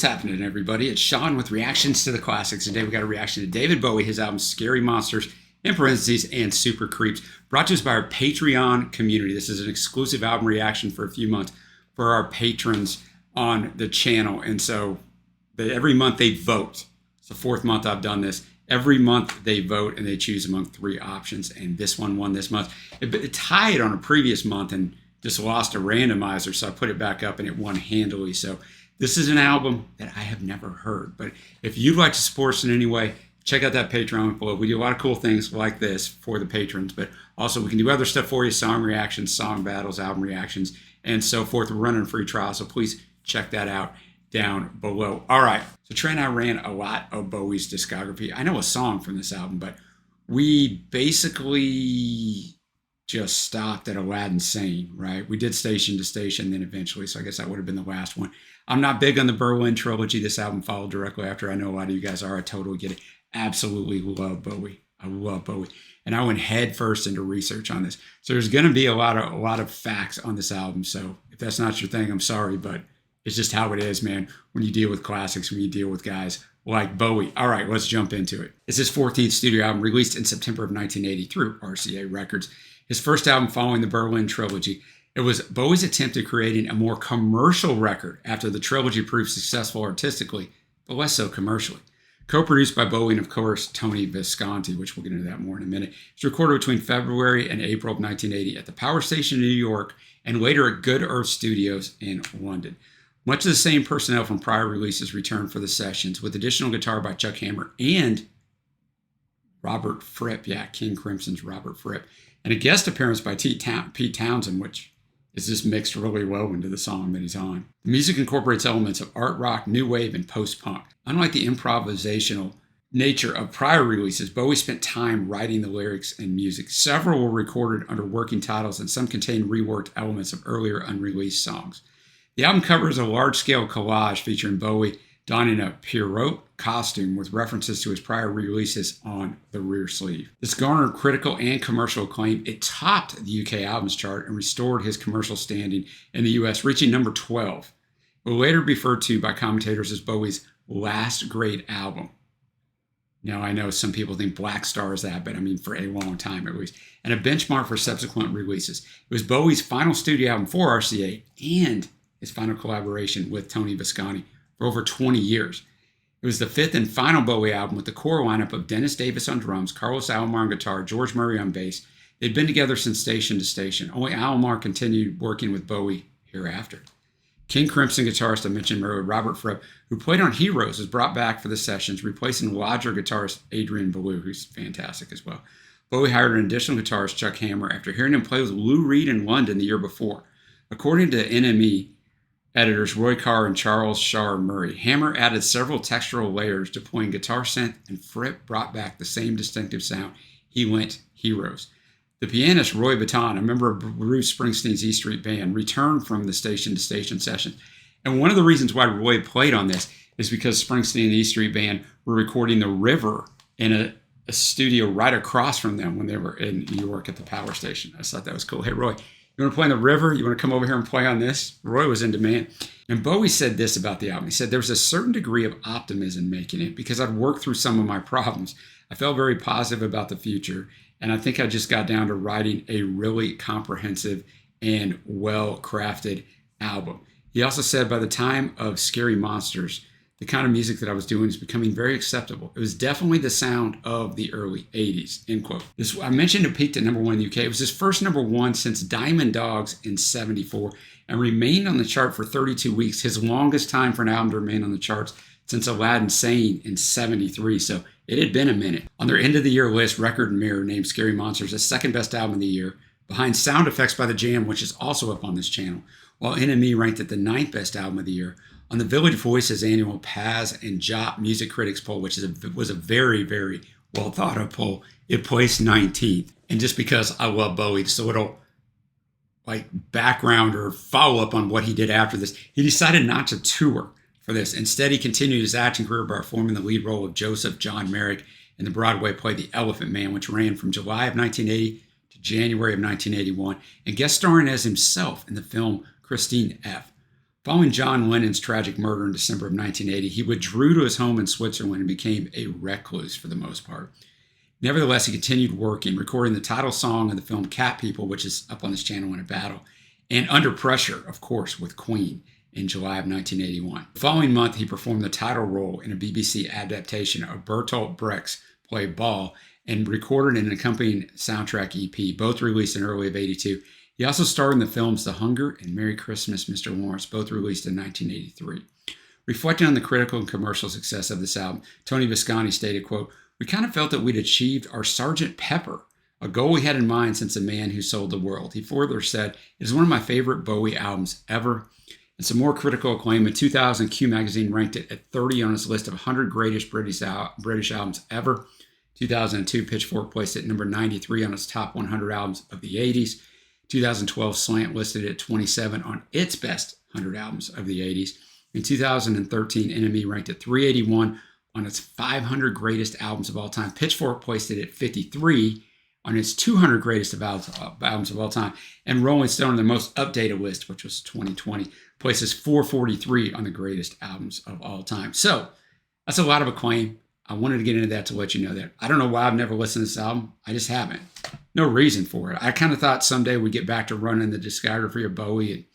What's happening, everybody? It's Sean with Reactions to the Classics. Today we got a reaction to David Bowie, his album Scary Monsters, in parentheses, and Super Creeps, brought to us by our Patreon community. This is an exclusive album reaction for a few months for our patrons on the channel. And so every month they vote. It's the fourth month I've done this. Every month they vote and they choose among three options. And this one won this month. It tied on a previous month and just lost a randomizer. So I put it back up and it won handily. So this is an album that I have never heard. But if you'd like to support us in any way, check out that Patreon below. We do a lot of cool things like this for the patrons, but also we can do other stuff for you, song reactions, song battles, album reactions, and so forth. We're running a free trial, so please check that out down below. All right, so Trey and I ran a lot of Bowie's discography. I know a song from this album, but we basically just stopped at Aladdin Sane, right? We did Station to Station then eventually, so I guess that would have been the last one. I'm not big on the Berlin trilogy. This album followed directly after. I know a lot of you guys are. I totally get it. Absolutely love Bowie. I love Bowie. And I went head first into research on this. So there's going to be a lot of facts on this album. So if that's not your thing, I'm sorry, but it's just how it is, man, when you deal with classics, when you deal with guys like Bowie. All right, let's jump into it. It's his 14th studio album, released in September of 1980 through RCA Records. His first album following the Berlin trilogy. It was Bowie's attempt at creating a more commercial record after the trilogy proved successful artistically, but less so commercially. Co-produced by Bowie and, of course, Tony Visconti, which we'll get into that more in a minute. It's recorded between February and April of 1980 at the Power Station in New York and later at Good Earth Studios in London. Much of the same personnel from prior releases returned for the sessions, with additional guitar by Chuck Hammer and Robert Fripp. Yeah, King Crimson's Robert Fripp. And a guest appearance by Pete Townsend, which is just mixed really well into the song that he's on. The music incorporates elements of art rock, new wave, and post-punk. Unlike the improvisational nature of prior releases, Bowie spent time writing the lyrics and music. Several were recorded under working titles, and some contain reworked elements of earlier unreleased songs. The album covers a large-scale collage featuring Bowie donning a Pierrot costume with references to his prior releases on the rear sleeve. This garnered critical and commercial acclaim. It topped the UK albums chart and restored his commercial standing in the US, reaching number 12. It will later be referred to by commentators as Bowie's last great album. Now, I know some people think Black Star is that, but I mean for a long time at least, and a benchmark for subsequent releases. It was Bowie's final studio album for RCA and his final collaboration with Tony Visconti for over 20 years. It was the fifth and final Bowie album with the core lineup of Dennis Davis on drums, Carlos Alomar on guitar, George Murray on bass. They'd been together since Station to Station. Only Alomar continued working with Bowie hereafter. King Crimson guitarist I mentioned earlier, Robert Fripp, who played on Heroes, was brought back for the sessions, replacing Lodger guitarist Adrian Belew, who's fantastic as well. Bowie hired an additional guitarist, Chuck Hammer, after hearing him play with Lou Reed in London the year before. According to NME editors Roy Carr and Charles Shar Murray, Hammer added several textural layers, deploying guitar synth, and Fripp brought back the same distinctive sound he lent Heroes. The pianist Roy Bittan, a member of Bruce Springsteen's E Street Band, returned from the Station to Station session. And one of the reasons why Roy played on this is because Springsteen and the E Street Band were recording The River in a studio right across from them when they were in New York at the Power Station. I just thought that was cool. Hey, Roy, you want to play on The River? You want to come over here and play on this? Roy was in demand. And Bowie said this about the album. He said, there was a certain degree of optimism making it because I'd worked through some of my problems. I felt very positive about the future. And I think I just got down to writing a really comprehensive and well-crafted album. He also said, by the time of Scary Monsters, the kind of music that I was doing is becoming very acceptable. It was definitely the sound of the early 80s, end quote. I mentioned it peaked at number 1 in the UK. It was his first number 1 since Diamond Dogs in '74 and remained on the chart for 32 weeks, his longest time for an album to remain on the charts since Aladdin Sane in '73, so it had been a minute. On their end-of-the-year list, Record Mirror named Scary Monsters the second best album of the year, behind Sound Effects by The Jam, which is also up on this channel, while NME ranked it the 9th best album of the year. On the Village Voice's annual Paz and Jop Music Critics poll, which was a very, very well thought of poll, it placed 19th. And just because I love Bowie, just a little background or follow-up on what he did after this, he decided not to tour for this. Instead, he continued his acting career by performing the lead role of Joseph John Merrick in the Broadway play The Elephant Man, which ran from July of 1980 to January of 1981, and guest starring as himself in the film Christine F. Following John Lennon's tragic murder in December of 1980, he withdrew to his home in Switzerland and became a recluse for the most part. Nevertheless, he continued working, recording the title song of the film Cat People, which is up on his channel in a battle, and Under Pressure, of course, with Queen in July of 1981. The following month, he performed the title role in a BBC adaptation of Bertolt Brecht's play Ball and recorded an accompanying soundtrack EP, both released in early of 82. He also starred in the films The Hunger and Merry Christmas, Mr. Lawrence, both released in 1983. Reflecting on the critical and commercial success of this album, Tony Visconti stated, quote, "We kind of felt that we'd achieved our Sergeant Pepper, a goal we had in mind since The Man Who Sold the World." He further said, "It is one of my favorite Bowie albums ever." And some more critical acclaim. In 2000, Q Magazine ranked it at 30 on its list of 100 greatest British albums ever. 2002, Pitchfork placed it number 93 on its top 100 albums of the 80s. 2012, Slant listed it at 27 on its best 100 albums of the 80s. In 2013, NME ranked it 381 on its 500 greatest albums of all time. Pitchfork placed it at 53 on its 200 greatest albums of all time. And Rolling Stone, their most updated list, which was 2020, places 443 on the greatest albums of all time. So that's a lot of acclaim. I wanted to get into that to let you know that. I don't know why I've never listened to this album. I just haven't. No reason for it. I kind of thought someday we'd get back to running the discography of Bowie. And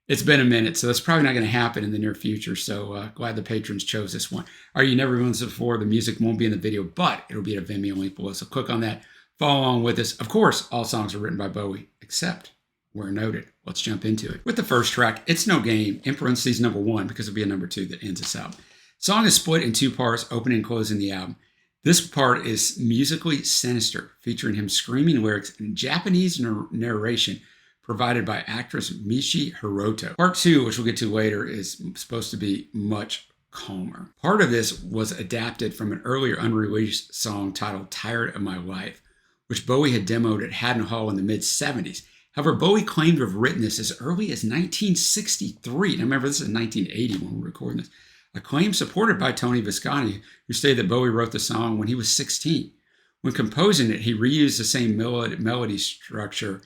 it's been a minute, so that's probably not going to happen in the near future. So glad the patrons chose this one. All right, you never listened before. The music won't be in the video, but it'll be at a Vimeo link below. So click on that. Follow along with us. Of course, all songs are written by Bowie, except where noted. Let's jump into it. With the first track, It's No Game, in parentheses number 1, because it'll be a number 2 that ends this album. Song is split in 2 parts, opening and closing the album. This part is musically sinister, featuring him screaming lyrics and Japanese narration provided by actress Michi Hiroto. Part 2, which we'll get to later, is supposed to be much calmer. Part of this was adapted from an earlier unreleased song titled Tired of My Life, which Bowie had demoed at Haddon Hall in the mid-70s. However, Bowie claimed to have written this as early as 1963. Now remember, this is 1980 when we're recording this. A claim supported by Tony Visconti, who stated that Bowie wrote the song when he was 16. When composing it, he reused the same melody structure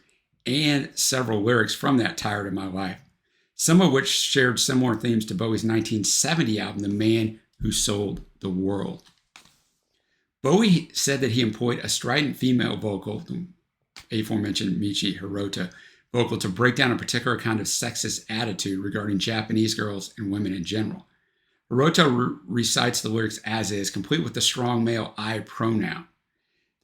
and several lyrics from that Tired of My Life, some of which shared similar themes to Bowie's 1970 album, The Man Who Sold the World. Bowie said that he employed a strident female vocal, the aforementioned Michi Hiroto vocal, to break down a particular kind of sexist attitude regarding Japanese girls and women in general. Hiroto recites the lyrics as is, complete with the strong male I pronoun.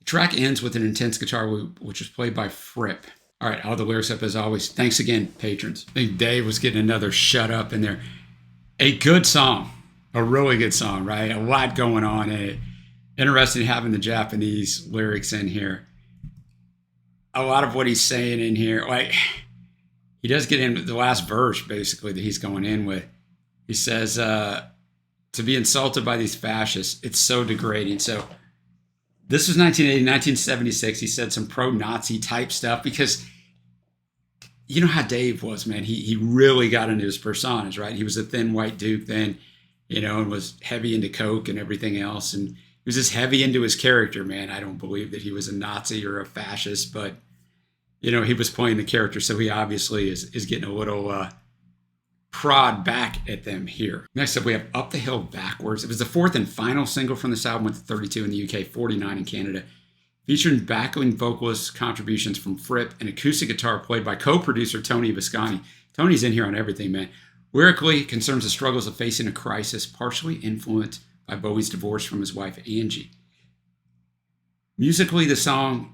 The track ends with an intense guitar loop, which was played by Fripp. All right, all the lyrics up as always. Thanks again, patrons. I think Dave was getting another shut up in there. A good song, a really good song, right? A lot going on in it. Interesting having the Japanese lyrics in here. A lot of what he's saying in here, like, he does get into the last verse, basically, that he's going in with. He says, to be insulted by these fascists, it's so degrading. So this was 1980, 1976. He said some pro-Nazi type stuff because you know how Dave was, man. He really got into his personas, right? He was a thin white duke then, and was heavy into coke and everything else. And he was just heavy into his character, man. I don't believe that he was a Nazi or a fascist, but, he was playing the character. So he obviously is getting a little prod back at them here. Next up, we have Up the Hill Backwards. It was the 4th and final single from this album, with 32 in the UK, 49 in Canada, featuring backing vocalist contributions from Fripp and acoustic guitar played by co-producer Tony Visconti. Tony's in here on everything, man. Lyrically, it concerns the struggles of facing a crisis, partially influenced by Bowie's divorce from his wife, Angie. Musically, the song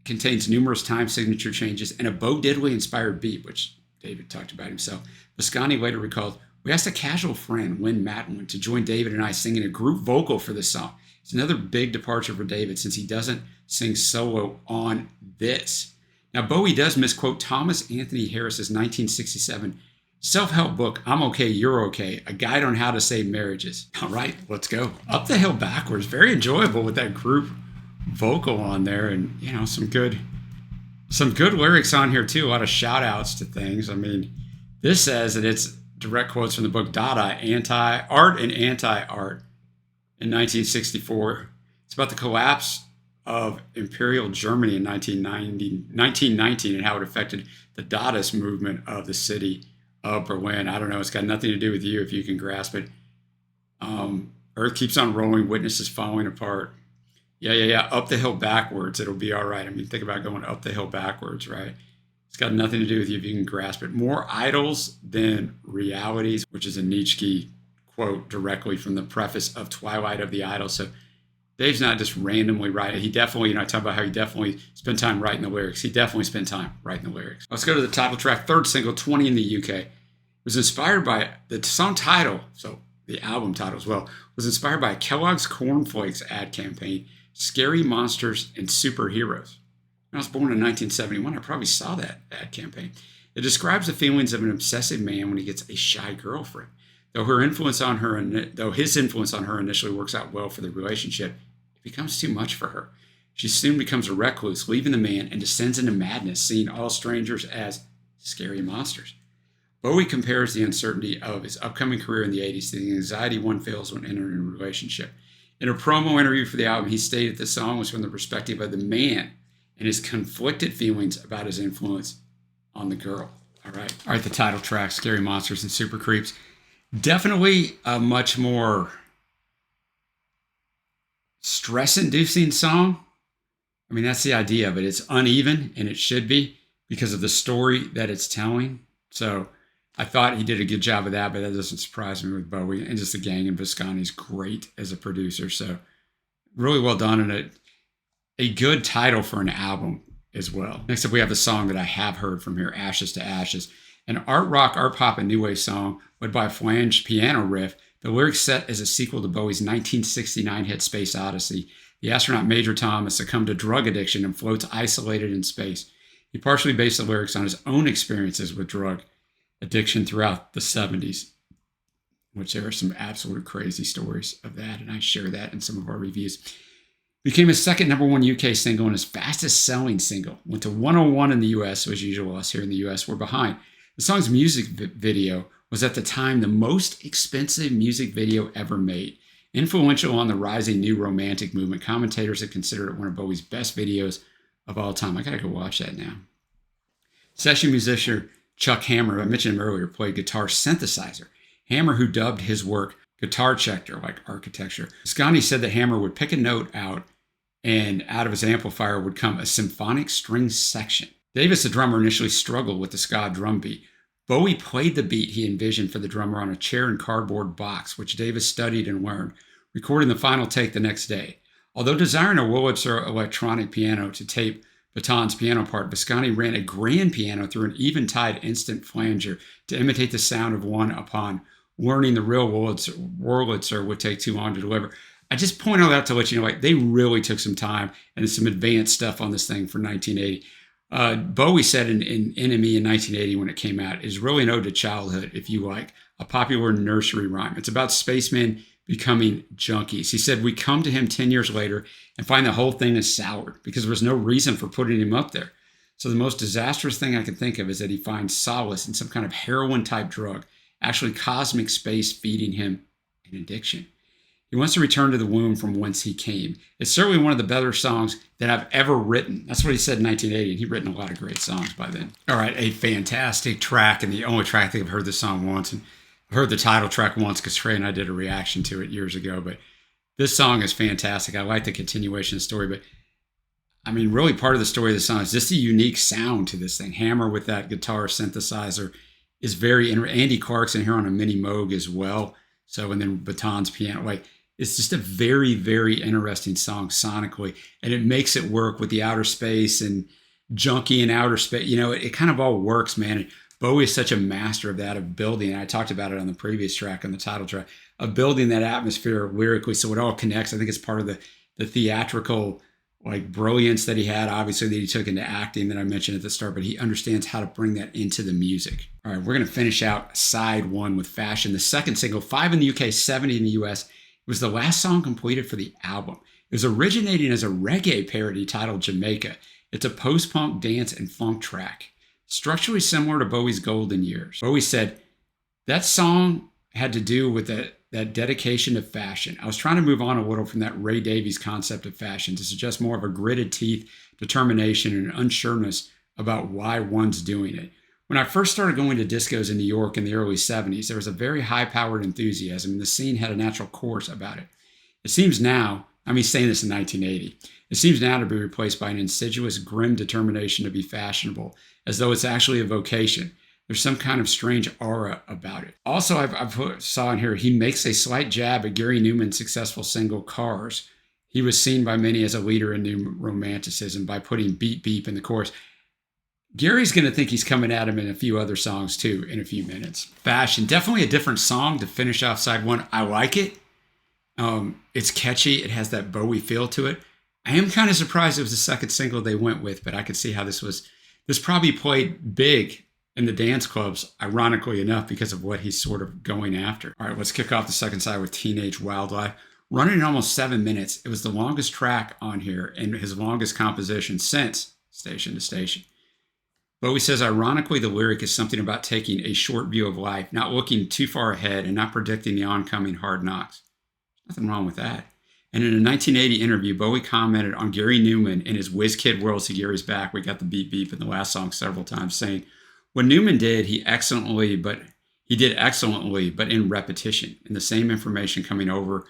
contains numerous time signature changes and a Bo Diddley-inspired beat, which David talked about himself. Visconti later recalled, "We asked a casual friend, Lynn Matlin, to join David and I singing a group vocal for this song. It's another big departure for David since he doesn't sing solo on this." Now, Bowie does misquote Thomas Anthony Harris's 1967 self-help book, I'm Okay, You're Okay, a guide on how to save marriages. All right, let's go. Up the Hill Backwards, very enjoyable with that group vocal on there, and some good lyrics on here too. A lot of shout outs to things. I mean, this says that it's direct quotes from the book Dada, Art and Anti-Art in 1964. It's about the collapse of Imperial Germany in 1919 and how it affected the Dadaist movement of the city up or when. I don't know. It's got nothing to do with you if you can grasp it. Earth keeps on rolling. Witnesses falling apart. Yeah. Up the hill backwards. It'll be all right. I mean, think about going up the hill backwards, right? It's got nothing to do with you if you can grasp it. More idols than realities, which is a Nietzsche quote directly from the preface of Twilight of the Idols. So Dave's not just randomly writing. He definitely, I talk about how he definitely spent time writing the lyrics. He definitely spent time writing the lyrics. Let's go to the title track, third single, 20 in the UK. It was inspired by the song title, so the album title as well, was inspired by Kellogg's Cornflakes ad campaign, Scary Monsters and Superheroes. When I was born in 1971, I probably saw that ad campaign. It describes the feelings of an obsessive man when he gets a shy girlfriend. Though his influence on her initially works out well for the relationship, it becomes too much for her. She soon becomes a recluse, leaving the man, and descends into madness, seeing all strangers as scary monsters. Bowie compares the uncertainty of his upcoming career in the 80s to the anxiety one feels when entering a relationship. In a promo interview for the album, he stated the song was from the perspective of the man and his conflicted feelings about his influence on the girl. All right, the title track, Scary Monsters and Super Creeps. Definitely a much more stress-inducing song. I mean, that's the idea of it. It's uneven, and it should be because of the story that it's telling. So I thought he did a good job of that, but that doesn't surprise me with Bowie. And just the gang, and Visconti's great as a producer. So really well done, and a good title for an album as well. Next up, we have the song that I have heard from here, Ashes to Ashes. An art rock, art pop, and new wave song led by a flanged piano riff. The lyrics set as a sequel to Bowie's 1969 hit Space Odyssey. The astronaut Major Tom has succumbed to drug addiction and floats isolated in space. He partially based the lyrics on his own experiences with drug addiction throughout the 70s, which there are some absolute crazy stories of that, and I share that in some of our reviews. Became his second number one UK single and his fastest selling single. Went to 101 in the US, so as usual, us here in the US were behind. The song's music video was at the time the most expensive music video ever made. Influential on the rising new romantic movement, commentators have considered it one of Bowie's best videos of all time. I gotta go watch that now. Session musician Chuck Hammer, I mentioned him earlier, played guitar synthesizer. Hammer, who dubbed his work Guitar Checker, like architecture. Visconti said that Hammer would pick a note out, and out of his amplifier would come a symphonic string section. Davis, the drummer, initially struggled with the ska drum beat. Bowie played the beat he envisioned for the drummer on a chair and cardboard box, which Davis studied and learned, recording the final take the next day. Although desiring a Wurlitzer electronic piano to tape Baton's piano part, Visconti ran a grand piano through an eventide instant flanger to imitate the sound of one upon learning the real Wurlitzer would take too long to deliver. I just point all that to let you know, like, they really took some time and some advanced stuff on this thing for 1980. Bowie said in Enemy in 1980 when it came out, is really an ode to childhood, if you like, a popular nursery rhyme. It's about spacemen becoming junkies. He said, we come to him 10 years later and find the whole thing is soured because there was no reason for putting him up there. So the most disastrous thing I can think of is that he finds solace in some kind of heroin-type drug, actually cosmic space feeding him an addiction. He wants to return to the womb from whence he came. It's certainly one of the better songs that I've ever written. That's what he said in 1980, and he'd written a lot of great songs by then. All right, a fantastic track, and the only track I think I've heard this song once, and I've heard the title track once because Trey and I did a reaction to it years ago, but this song is fantastic. I like the continuation of the story, but I mean, really part of the story of the song is just the unique sound to this thing. Hammer with that guitar synthesizer is very, Andy Clark's in here on a mini Moog as well. So, and then Baton's piano, like, it's just a very, very interesting song sonically, and it makes it work with the outer space and junkie and outer space. You know, it kind of all works, man. And Bowie is such a master of that, of building. And I talked about it on the previous track, on the title track, of building that atmosphere lyrically, so it all connects. I think it's part of the theatrical, like, brilliance that he had, obviously, that he took into acting that I mentioned at the start, but he understands how to bring that into the music. All right, we're going to finish out side one with Fashion, the second single, 5 in the UK, 70 in the US. It was the last song completed for the album. It was originating as a reggae parody titled Jamaica. It's a post-punk dance and funk track, structurally similar to Bowie's Golden Years. Bowie said, that song had to do with that dedication to fashion. I was trying to move on a little from that Ray Davies concept of fashion to suggest more of a gritted teeth, determination, and unsureness about why one's doing it. When I first started going to discos in New York in the early 70s, there was a very high-powered enthusiasm, and the scene had a natural course about it. It seems now, he's saying this in 1980, it seems now to be replaced by an insidious, grim determination to be fashionable, as though it's actually a vocation. There's some kind of strange aura about it. Also, I've saw in here, he makes a slight jab at Gary Numan's successful single, Cars. He was seen by many as a leader in new romanticism by putting beep beep in the chorus. Gary's going to think he's coming at him in a few other songs too in a few minutes. Fashion, definitely a different song to finish off side one. I like it. It's catchy. It has that Bowie feel to it. I am kind of surprised it was the second single they went with, but I could see how this probably played big in the dance clubs, ironically enough, because of what he's sort of going after. All right, let's kick off the second side with Teenage Wildlife. Running in almost 7 minutes, it was the longest track on here and his longest composition since Station to Station. Bowie says, ironically, the lyric is something about taking a short view of life, not looking too far ahead and not predicting the oncoming hard knocks. Nothing wrong with that. And in a 1980 interview, Bowie commented on Gary Numan in his Whiz Kid World See Gary's Back. We got the beep beep in the last song several times, saying, what Numan did, he did excellently, but in repetition, and the same information coming over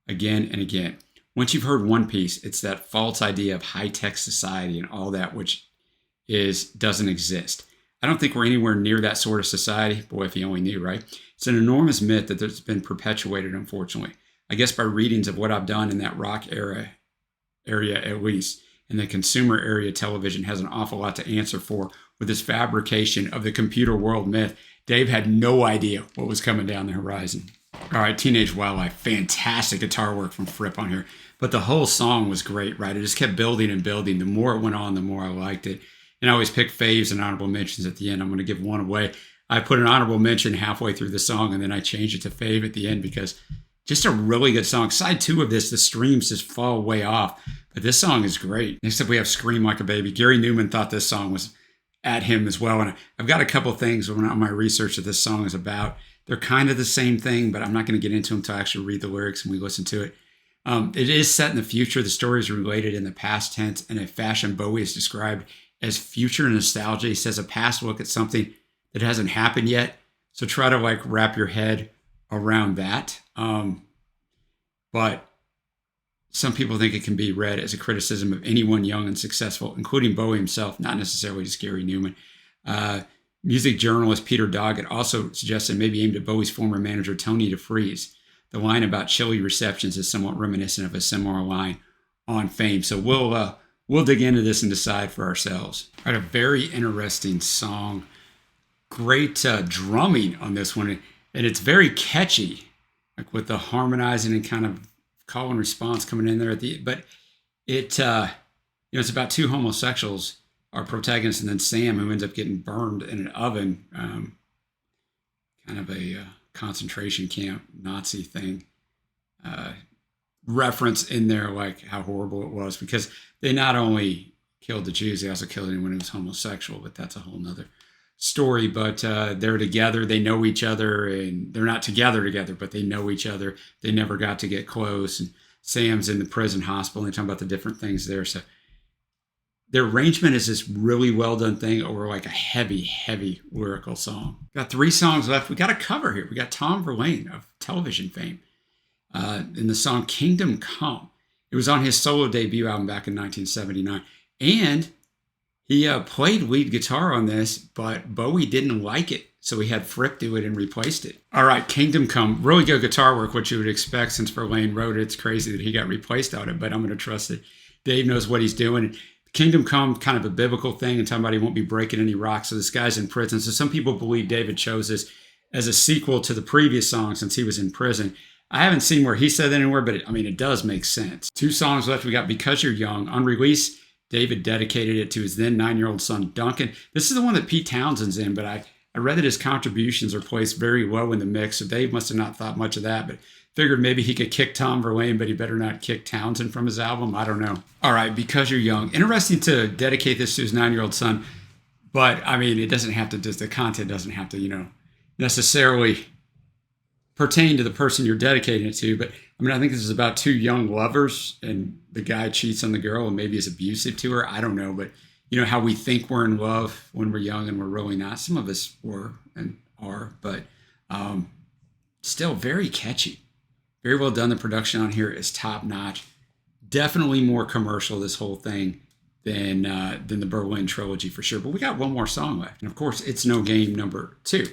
again and again. Once you've heard one piece, it's that false idea of high-tech society and all that, which doesn't exist. I don't think we're anywhere near that sort of society. Boy, if you only knew, right? It's an enormous myth that's been perpetuated, unfortunately. I guess by readings of what I've done in that rock area at least. And the consumer area television has an awful lot to answer for with this fabrication of the computer world myth. Dave had no idea what was coming down the horizon. All right, Teenage Wildlife, fantastic guitar work from Fripp on here. But the whole song was great, right? It just kept building and building. The more it went on, the more I liked it. And I always pick faves and honorable mentions at the end. I'm going to give one away. I put an honorable mention halfway through the song, and then I changed it to fave at the end because just a really good song. Side 2 of this, the streams just fall way off. But this song is great. Next up, we have Scream Like a Baby. Gary Numan thought this song was at him as well. And I've got a couple things on my research that this song is about. They're kind of the same thing, but I'm not going to get into them until I actually read the lyrics and we listen to it. It is set in the future. The story is related in the past tense in a fashion Bowie is described as future nostalgia. He says a past look at something that hasn't happened yet. So try to wrap your head around that. But some people think it can be read as a criticism of anyone young and successful, including Bowie himself, not necessarily just Gary Numan. Music journalist Peter Doggett also suggested maybe aimed at Bowie's former manager, Tony DeFries. The line about chilly receptions is somewhat reminiscent of a similar line on Fame. So we'll dig into this and decide for ourselves. All right, a very interesting song. Great drumming on this one. And it's very catchy, with the harmonizing and kind of call and response coming in there at the, but it's about two homosexuals, our protagonist and then Sam, who ends up getting burned in an oven, kind of a concentration camp Nazi thing, reference in there, how horrible it was, because they not only killed the Jews, they also killed anyone who was homosexual, but that's a whole nother story. But they're together, they know each other, and they're not together, but they know each other. They never got to get close, and Sam's in the prison hospital, and they talk about the different things there. So their arrangement is this really well done thing over a heavy lyrical song. Got 3 songs left. We got a cover here. We got Tom Verlaine of television fame in the song Kingdom Come. It was on his solo debut album back in 1979, and he played lead guitar on this, but Bowie didn't like it, so he had Fripp do it and replaced it. All right, Kingdom Come, really good guitar work, which you would expect since Verlaine wrote it. It's crazy that he got replaced on it, but I'm going to trust that Dave knows what he's doing. Kingdom Come, kind of a biblical thing, and talking about he won't be breaking any rocks, so this guy's in prison. So some people believe David chose this as a sequel to the previous song since he was in prison. I haven't seen where he said that anywhere, but it does make sense. 2 songs left. We got Because You're Young. On release, David dedicated it to his then 9-year-old son, Duncan. This is the one that Pete Townshend's in, but I read that his contributions are placed very low in the mix, so Dave must have not thought much of that, but figured maybe he could kick Tom Verlaine, but he better not kick Townsend from his album. I don't know. All right, Because You're Young. Interesting to dedicate this to his 9-year-old son, but it doesn't have to, the content doesn't have to, necessarily pertain to the person you're dedicating it to. But I think this is about 2 young lovers, and the guy cheats on the girl and maybe is abusive to her. I don't know, but how we think we're in love when we're young and we're really not. Some of us were and are, but still very catchy. Very well done. The production on here is top notch. Definitely more commercial, this whole thing, than the Berlin trilogy for sure. But we got one more song left. And of course, It's No Game number 2.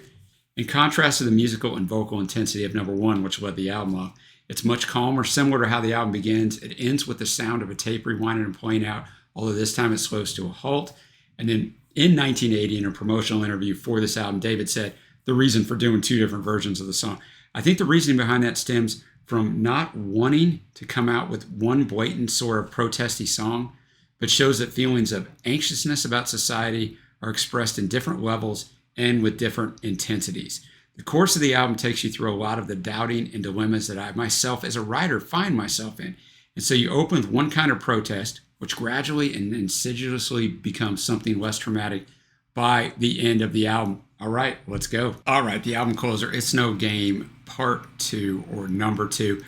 In contrast to the musical and vocal intensity of number 1, which led the album off, it's much calmer, similar to how the album begins. It ends with the sound of a tape rewinding and playing out, although this time it slows to a halt. And then in 1980, in a promotional interview for this album, David said the reason for doing 2 different versions of the song. I think the reasoning behind that stems from not wanting to come out with one blatant sort of protesty song, but shows that feelings of anxiousness about society are expressed in different levels and with different intensities. The course of the album takes you through a lot of the doubting and dilemmas that I myself as a writer find myself in. And so you open with one kind of protest, which gradually and insidiously becomes something less traumatic by the end of the album. All right, let's go. All right, the album closer, It's No Game, part 2 or number 2.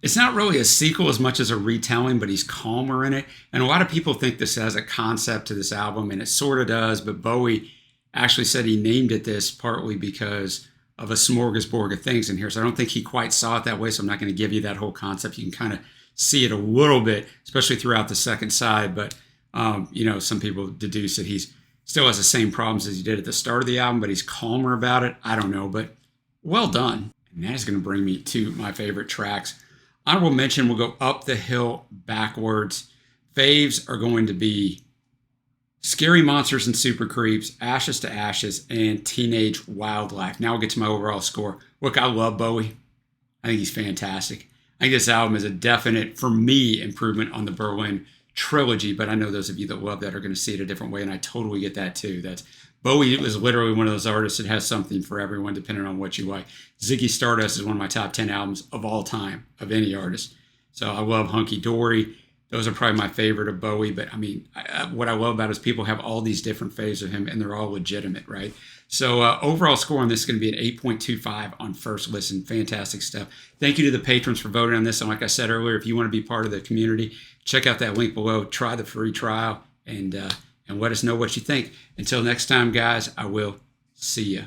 It's not really a sequel as much as a retelling, but he's calmer in it. And a lot of people think this has a concept to this album, and it sort of does, but Bowie actually said he named it this partly because of a smorgasbord of things in here. So I don't think he quite saw it that way, so I'm not going to give you that whole concept. You can kind of see it a little bit, especially throughout the second side, but some people deduce that he's still has the same problems as he did at the start of the album, but he's calmer about it. I don't know, but well done. And that is going to bring me to my favorite tracks. Honorable mention, we'll go Up the Hill Backwards. Faves are going to be Scary Monsters and Super Creeps, Ashes to Ashes, and Teenage Wildlife. Now we'll get to my overall score. Look, I love Bowie. I think he's fantastic. I think this album is a definite, for me, improvement on the Berlin trilogy, but I know those of you that love that are going to see it a different way, and I totally get that too. That's Bowie is literally one of those artists that has something for everyone, depending on what you like. Ziggy Stardust is one of my top 10 albums of all time, of any artist. So I love Hunky Dory. Those are probably my favorite of Bowie, but I mean, what I love about it is people have all these different phases of him, and they're all legitimate, right? So overall score on this is going to be an 8.25 on first listen. Fantastic stuff. Thank you to the patrons for voting on this. And like I said earlier, if you want to be part of the community, check out that link below. Try the free trial and let us know what you think. Until next time, guys, I will see you.